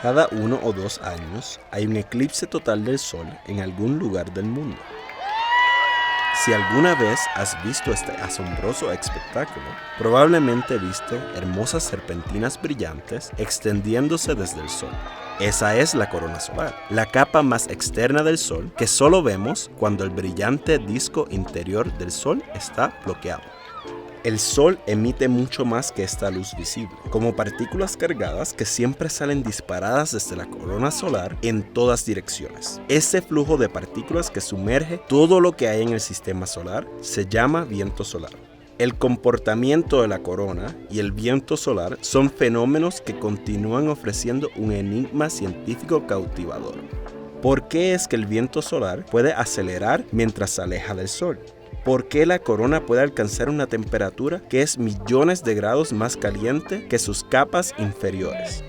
Cada 1 o 2 años hay un eclipse total del Sol en algún lugar del mundo. Si alguna vez has visto este asombroso espectáculo, probablemente viste hermosas serpentinas brillantes extendiéndose desde el Sol. Esa es la corona solar, la capa más externa del Sol que solo vemos cuando el brillante disco interior del Sol está bloqueado. El Sol emite mucho más que esta luz visible, como partículas cargadas que siempre salen disparadas desde la corona solar en todas direcciones. Ese flujo de partículas que sumerge todo lo que hay en el sistema solar se llama viento solar. El comportamiento de la corona y el viento solar son fenómenos que continúan ofreciendo un enigma científico cautivador. ¿Por qué es que el viento solar puede acelerar mientras se aleja del Sol? ¿Por qué la corona puede alcanzar una temperatura que es millones de grados más caliente que sus capas inferiores?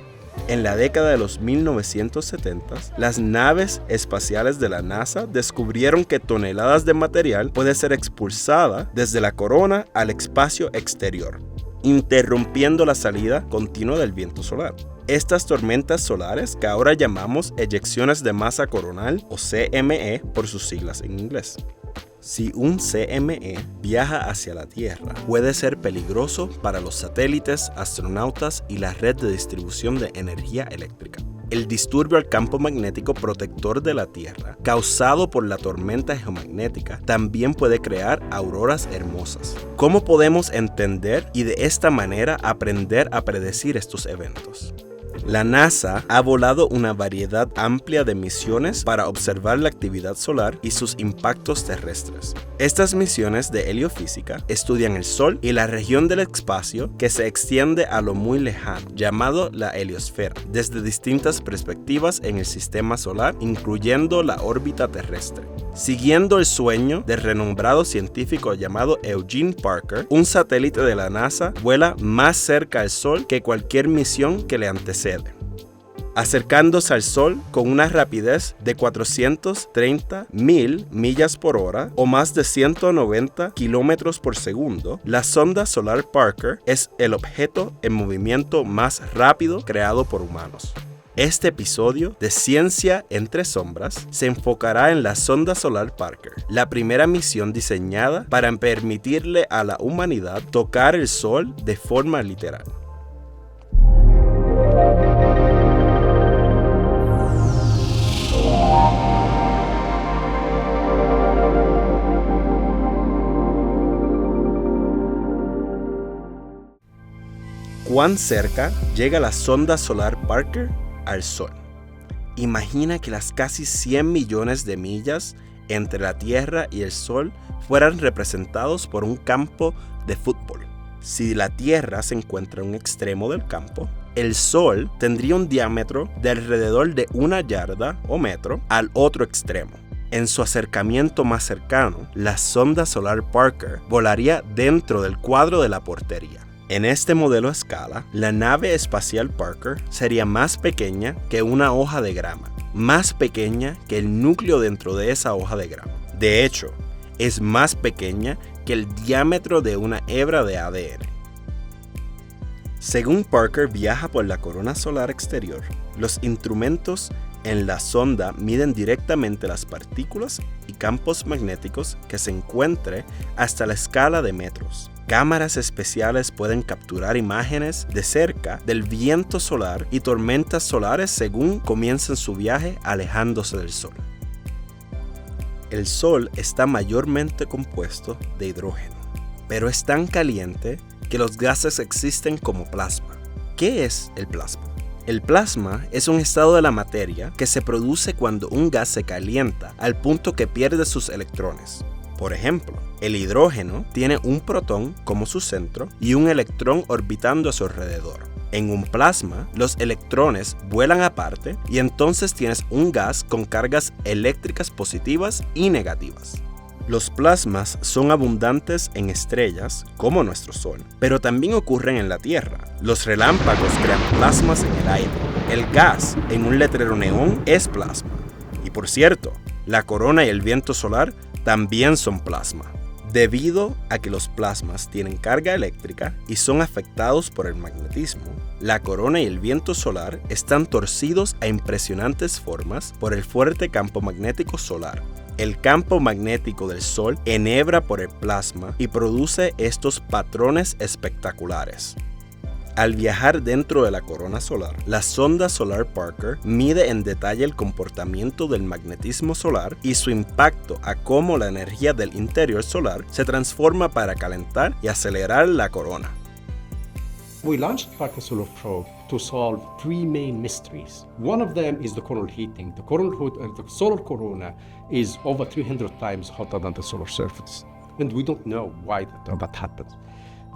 En la década de los 1970, las naves espaciales de la NASA descubrieron que toneladas de material puede ser expulsada desde la corona al espacio exterior, interrumpiendo la salida continua del viento solar. Estas tormentas solares, que ahora llamamos eyecciones de masa coronal o CME por sus siglas en inglés. Si un CME viaja hacia la Tierra, puede ser peligroso para los satélites, astronautas y la red de distribución de energía eléctrica. El disturbio al campo magnético protector de la Tierra, causado por la tormenta geomagnética, también puede crear auroras hermosas. ¿Cómo podemos entender y de esta manera aprender a predecir estos eventos? La NASA ha volado una variedad amplia de misiones para observar la actividad solar y sus impactos terrestres. Estas misiones de heliofísica estudian el Sol y la región del espacio que se extiende a lo muy lejano, llamado la heliosfera, desde distintas perspectivas en el sistema solar, incluyendo la órbita terrestre. Siguiendo el sueño del renombrado científico llamado Eugene Parker, un satélite de la NASA vuela más cerca al Sol que cualquier misión que le antecede, acercándose al Sol con una rapidez de 430.000 millas por hora o más de 190 kilómetros por segundo. La sonda solar Parker es el objeto en movimiento más rápido creado por humanos. Este episodio de Ciencia entre Sombras se enfocará en la sonda solar Parker, la primera misión diseñada para permitirle a la humanidad tocar el Sol de forma literal. ¿Cuán cerca llega la sonda solar Parker al Sol? Imagina que las casi 100 millones de millas entre la Tierra y el Sol fueran representados por un campo de fútbol. Si la Tierra se encuentra en un extremo del campo, el Sol tendría un diámetro de alrededor de 1 yarda o metro al otro extremo. En su acercamiento más cercano, la sonda solar Parker volaría dentro del cuadro de la portería. En este modelo a escala, la nave espacial Parker sería más pequeña que una hoja de grama, más pequeña que el núcleo dentro de esa hoja de grama. De hecho, es más pequeña que el diámetro de una hebra de ADN. Según Parker viaja por la corona solar exterior, los instrumentos en la sonda miden directamente las partículas y campos magnéticos que se encuentren hasta la escala de metros. Cámaras especiales pueden capturar imágenes de cerca del viento solar y tormentas solares según comiencen su viaje alejándose del Sol. El Sol está mayormente compuesto de hidrógeno, pero es tan caliente que los gases existen como plasma. ¿Qué es el plasma? El plasma es un estado de la materia que se produce cuando un gas se calienta al punto que pierde sus electrones. Por ejemplo, el hidrógeno tiene un protón como su centro y un electrón orbitando a su alrededor. En un plasma, los electrones vuelan aparte y entonces tienes un gas con cargas eléctricas positivas y negativas. Los plasmas son abundantes en estrellas como nuestro Sol, pero también ocurren en la Tierra. Los relámpagos crean plasmas en el aire. El gas en un letrero neón es plasma. Y por cierto, la corona y el viento solar también son plasma. Debido a que los plasmas tienen carga eléctrica y son afectados por el magnetismo, la corona y el viento solar están torcidos a impresionantes formas por el fuerte campo magnético solar. El campo magnético del Sol enhebra por el plasma y produce estos patrones espectaculares. Al viajar dentro de la corona solar, la sonda Solar Parker mide en detalle el comportamiento del magnetismo solar y su impacto a cómo la energía del interior solar se transforma para calentar y acelerar la corona. We launched Parker Solar Probe to solve three main mysteries. One of them is the coronal heating. The solar corona is over 300 times hotter than the solar surface, and we don't know why that happens.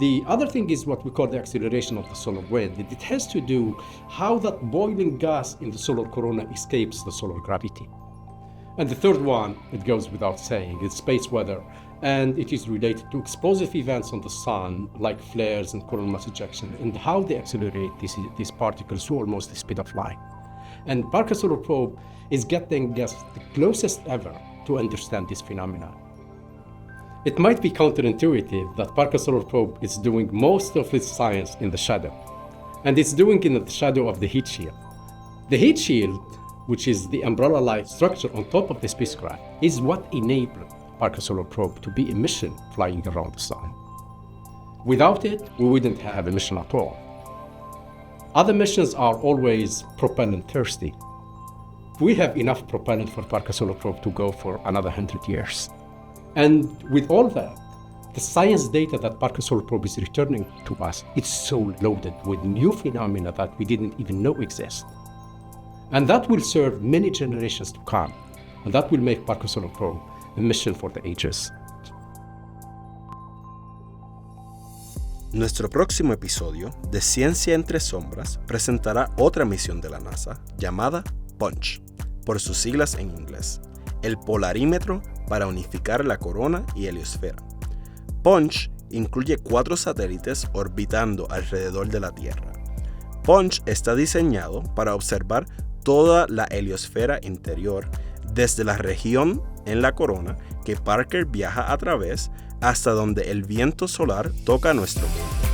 The other thing is what we call the acceleration of the solar wind. It has to do how that boiling gas in the solar corona escapes the solar gravity. And the third one, it goes without saying, is space weather. And it is related to explosive events on the sun, like flares and coronal mass ejection, and how they accelerate these particles to almost the speed of light. And Parker Solar Probe is getting us the closest ever to understand this phenomenon. It might be counterintuitive that Parker Solar Probe is doing most of its science in the shadow, and it's doing it in the shadow of the heat shield. The heat shield, which is the umbrella-like structure on top of the spacecraft, is what enabled Parker Solar Probe to be a mission flying around the sun. Without it, we wouldn't have a mission at all. Other missions are always propellant thirsty. We have enough propellant for Parker Solar Probe to go for another 100 years. And with all that, the science data that Parker Solar Probe is returning to us, it's so loaded with new phenomena that we didn't even know exist. And that will serve many generations to come. And that will make Parker Solar Probe a mission for the ages. Nuestro próximo episodio de Ciencia entre Sombras presentará otra misión de la NASA llamada PUNCH, por sus siglas en inglés, el polarímetro para unificar la corona y heliosfera. PUNCH incluye 4 satélites orbitando alrededor de la Tierra. PUNCH está diseñado para observar toda la heliosfera interior, desde la región en la corona que Parker viaja a través hasta donde el viento solar toca nuestro mundo.